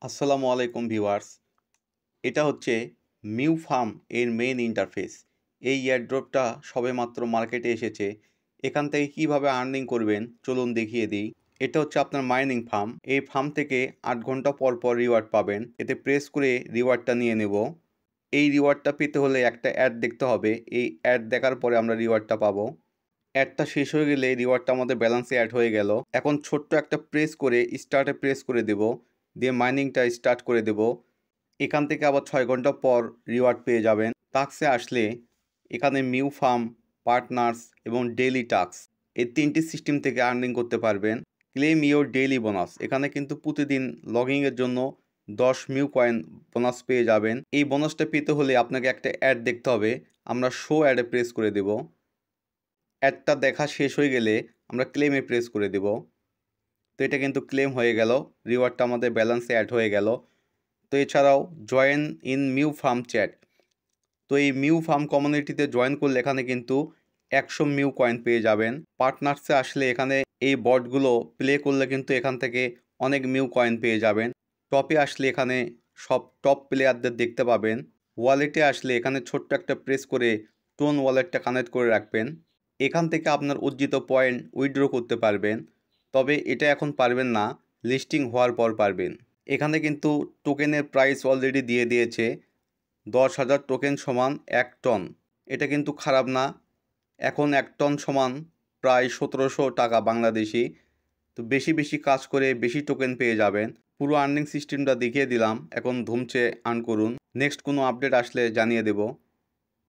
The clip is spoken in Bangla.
আসসালামু আলাইকুম ভিউয়ার্স। এটা হচ্ছে মিউ ফার্ম এর মেইন ইন্টারফেস। এই এয়ারড্রপটা সবেমাত্র মার্কেটে এসেছে। এখান থেকে কিভাবে আর্নিং করবেন চলুন দেখিয়ে দিই। এটা হচ্ছে আপনার মাইনিং ফার্ম। এই ফার্ম থেকে ৮ ঘন্টা পর পর রিওয়ার্ড পাবেন। এতে প্রেস করে রিওয়ার্ডটা নিয়ে নেব। এই রিওয়ার্ডটা পেতে হলে একটা অ্যাড দেখতে হবে। এই অ্যাড দেখার পরে আমরা রিওয়ার্ডটা পাবো। অ্যাডটা শেষ হয়ে গেলে রিওয়ার্ডটা আমাদের ব্যালেন্সে অ্যাড হয়ে গেল। এখন ছোট্ট একটা প্রেস করে স্টার্টে প্রেস করে দেব, দিয়ে মাইনিংটা স্টার্ট করে দেব। এখান থেকে আবার ৬ ঘন্টা পর রিওয়ার্ড পেয়ে যাবেন। টাস্কে আসলে এখানে মিউ ফার্ম, পার্টনার্স এবং ডেইলি টাস্ক এই ৩টি সিস্টেম থেকে আর্নিং করতে পারবেন। ক্লেম ইওর ডেইলি বোনাস, এখানে কিন্তু প্রতিদিন লগইনের জন্য ১০ মিউ কয়েন বোনাস পেয়ে যাবেন। এই বোনাসটা পেতে হলে আপনাকে একটা অ্যাড দেখতে হবে। আমরা শো অ্যাডে প্রেস করে দেব। অ্যাডটা দেখা শেষ হয়ে গেলে আমরা ক্লেমে প্রেস করে দেব। তো এটা কিন্তু ক্লেম হয়ে গেল, রিওয়ার্ডটা আমাদের ব্যালেন্সে অ্যাড হয়ে গেল। তো এছাড়াও join in mu farm chat, তো এই মিউ ফার্ম কমিউনিটিতে জয়েন করলে এখানে কিন্তু ১০০ মিউ কয়েন পেয়ে যাবেন। পার্টনার্সে আসলে এখানে এই বটগুলো প্লে করলে কিন্তু এখান থেকে অনেক মিউ কয়েন পেয়ে যাবেন। টপে আসলে এখানে সব টপ প্লেয়ারদের দেখতে পাবেন। ওয়ালেটে আসলে এখানে ছোট্ট একটা প্রেস করে টোন ওয়ালেটটা কানেক্ট করে রাখবেন। এখান থেকে আপনার অর্জিত পয়েন্ট উইথড্র করতে পারবেন। তবে এটা এখন পারবেন না, লিস্টিং হওয়ার পর পারবেন। এখানে কিন্তু টোকেনের প্রাইস অলরেডি দিয়ে দিয়েছে। ১০,০০০ টোকেন সমান ১ টন। এটা কিন্তু খারাপ না। এখন ১ টন সমান প্রায় ১৭০০ টাকা বাংলাদেশি। তো বেশি বেশি কাজ করে বেশি টোকেন পেয়ে যাবেন। পুরো আর্নিং সিস্টেমটা দেখিয়ে দিলাম। এখন ধুমচে আর্ন করুন। নেক্সট কোনো আপডেট আসলে জানিয়ে দেব।